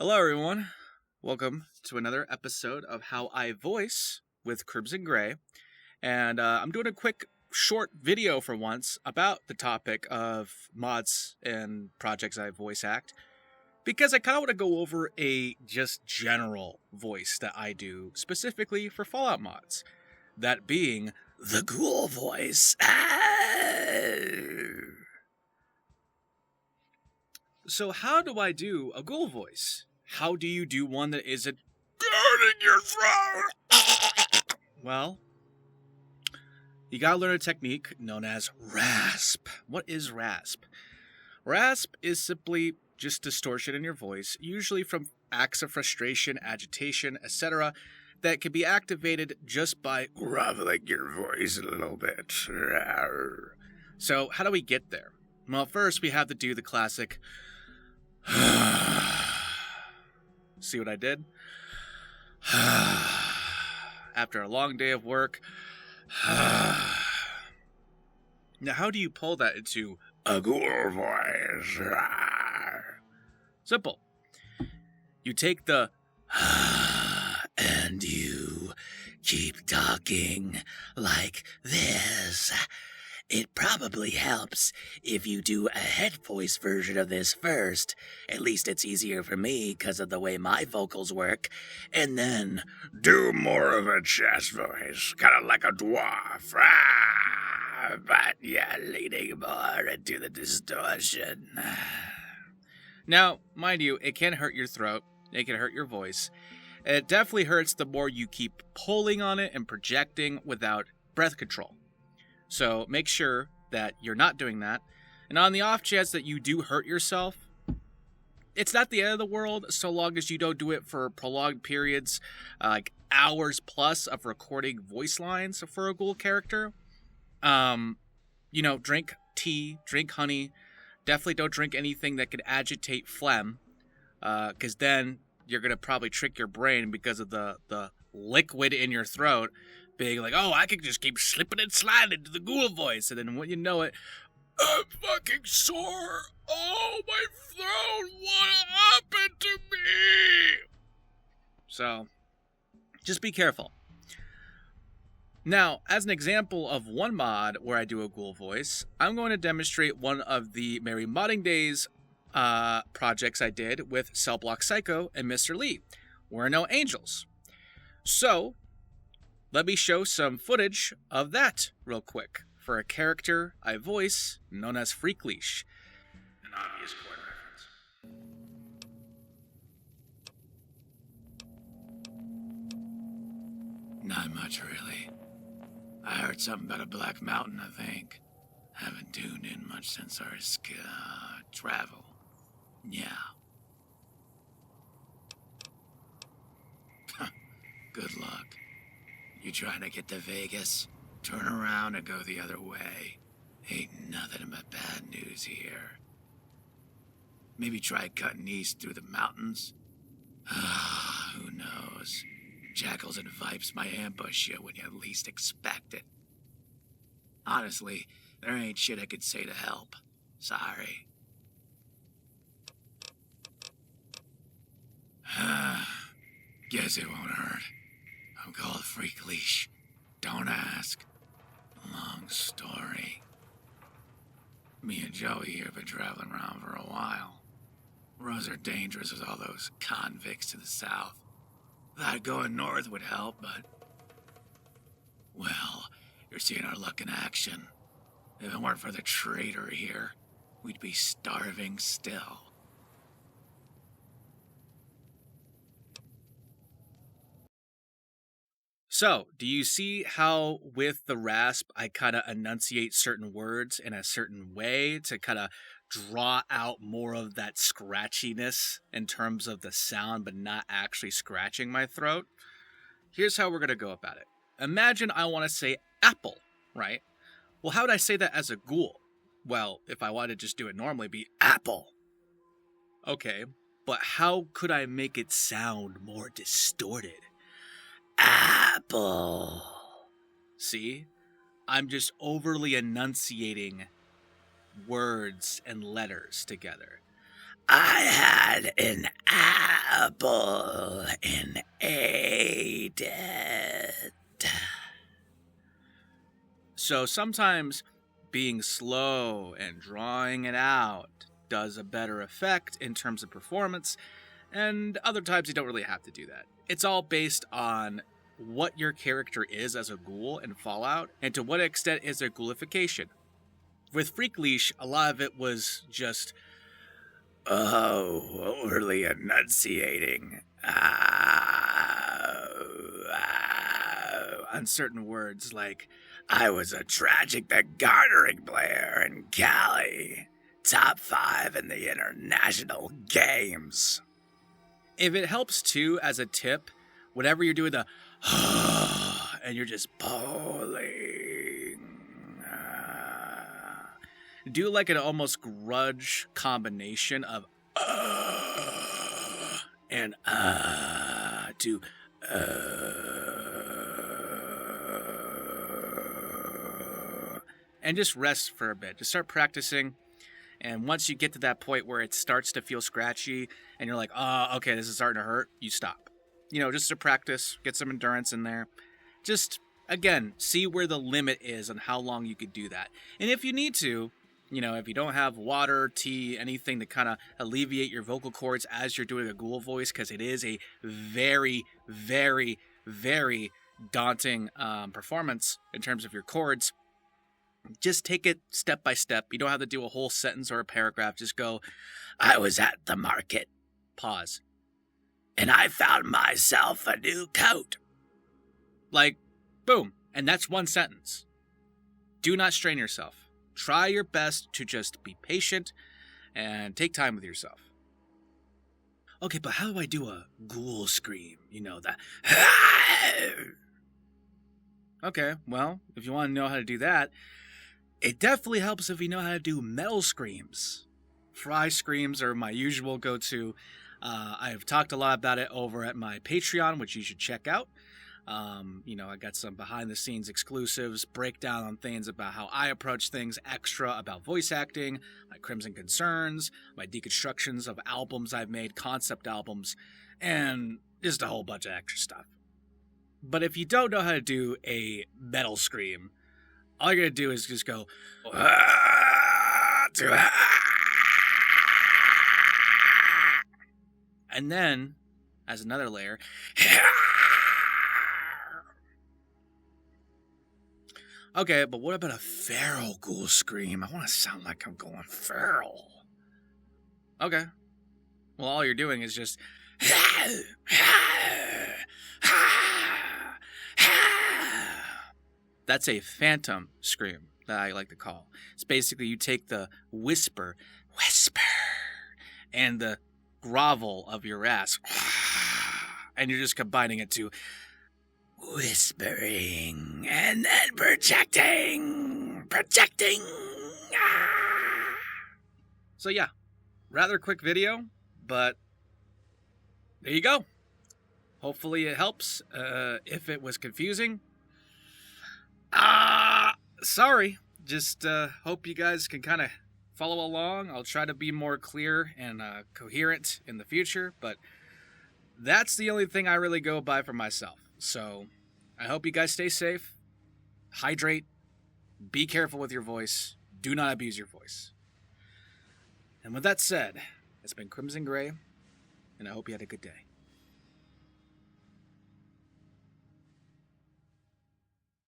Hello, everyone. Welcome to another episode of How I Voice with Crimson Gray. And I'm doing a quick, short video for once about the topic of mods and projects I voice act, because I kind of want to go over a just general voice that I do specifically for Fallout mods. That being the Ghoul voice. So how do I do a Ghoul voice? How do you do one that isn't guarding your throat? Well, you gotta learn a technique known as RASP. What is RASP? RASP is simply just distortion in your voice, usually from acts of frustration, agitation, etc., that can be activated just by groveling your voice a little bit. So, how do we get there? Well, first we have to do the classic see what I did? After a long day of work. Now, how do you pull that into a Ghoul voice? Simple. You take the and you keep talking like this. It probably helps if you do a head voice version of this first. At least it's easier for me because of the way my vocals work. And then do more of a chest voice, kind of like a dwarf. But yeah, leaning more into the distortion. Now, mind you, it can hurt your throat. It can hurt your voice. It definitely hurts the more you keep pulling on it and projecting without breath control. So make sure that you're not doing that. And on the off chance that you do hurt yourself, it's not the end of the world so long as you don't do it for prolonged periods, like hours plus of recording voice lines for a Ghoul character. Drink tea, drink honey. Definitely don't drink anything that could agitate phlegm, because then you're going to probably trick your brain because of the liquid in your throat being like, oh, I can just keep slipping and sliding into the Ghoul voice. And then when you know it, I'm fucking sore. Oh, my throat, what happened to me? So, just be careful. Now, as an example of one mod where I do a Ghoul voice, I'm going to demonstrate one of the Merry Modding Days projects I did with Cell Block Psycho and Mr. Lee. We're no angels. So, let me show some footage of that real quick for a character I voice known as Freak Leash. An obvious point reference. Not much, really. I heard something about a black mountain, I think. Haven't tuned in much since our travel. Yeah. Good luck. You trying to get to Vegas? Turn around and go the other way. Ain't nothing but bad news here. Maybe try cutting east through the mountains? Who knows? Jackals and Vipes might ambush you when you least expect it. Honestly, there ain't shit I could say to help. Sorry. Guess it won't hurt. I'm called Freak Leash. Don't ask. Long story. Me and Joey here have been traveling around for a while. Roads are dangerous with all those convicts to the south. Thought going north would help, but... Well, you're seeing our luck in action. If it weren't for the traitor here, we'd be starving still. So, do you see how with the RASP I kind of enunciate certain words in a certain way to kind of draw out more of that scratchiness in terms of the sound, but not actually scratching my throat? Here's how we're going to go about it. Imagine I want to say apple, right? Well, how would I say that as a Ghoul? Well, if I wanted to just do it normally, it'd be apple. Okay, but how could I make it sound more distorted? Apple. See? I'm just overly enunciating words and letters together. I had an apple and ate it. So sometimes being slow and drawing it out does a better effect in terms of performance, and other times you don't really have to do that. It's all based on what your character is as a ghoul in Fallout, and to what extent is there ghoulification. With Freak Leash, a lot of it was just overly enunciating. Uncertain words like, I was a tragic the garnering player in Cali. Top 5 in the international games. If it helps too, as a tip, whenever you're doing the and you're just bowling, do like an almost grudge combination of and to and just rest for a bit. Just start practicing. And once you get to that point where it starts to feel scratchy and you're like, oh, okay, this is starting to hurt, you stop. Just to practice, get some endurance in there. Just, again, see where the limit is on how long you could do that. And if you need to, if you don't have water, tea, anything to kind of alleviate your vocal cords as you're doing a ghoul voice, because it is a very, very, very daunting performance in terms of your chords, just take it step by step. You don't have to do a whole sentence or a paragraph. Just go, I was at the market. Pause. And I found myself a new coat. Like, boom. And that's one sentence. Do not strain yourself. Try your best to just be patient and take time with yourself. Okay, but how do I do a ghoul scream? Okay, well, if you want to know how to do that, it definitely helps if you know how to do metal screams. Fry screams are my usual go-to. I've talked a lot about it over at my Patreon, which you should check out. I got some behind-the-scenes exclusives, breakdown on things about how I approach things, extra about voice acting, my Crimson Concerns, my deconstructions of albums I've made, concept albums, and just a whole bunch of extra stuff. But if you don't know how to do a metal scream, all you're going to do is just go, and then, as another layer, okay, but what about a feral ghoul scream? I want to sound like I'm going feral. Okay. Well, all you're doing is just that's a phantom scream that I like to call. It's basically you take the whisper, and the grovel of your rasp, and you're just combining it to whispering and then projecting. So yeah, rather quick video, but there you go. Hopefully it helps. If it was confusing, sorry. Just hope you guys can kind of follow along. I'll try to be more clear and coherent in the future, but that's the only thing I really go by for myself. So I hope you guys stay safe, hydrate, be careful with your voice, do not abuse your voice. And with that said, it's been Crimson Gray, and I hope you had a good day.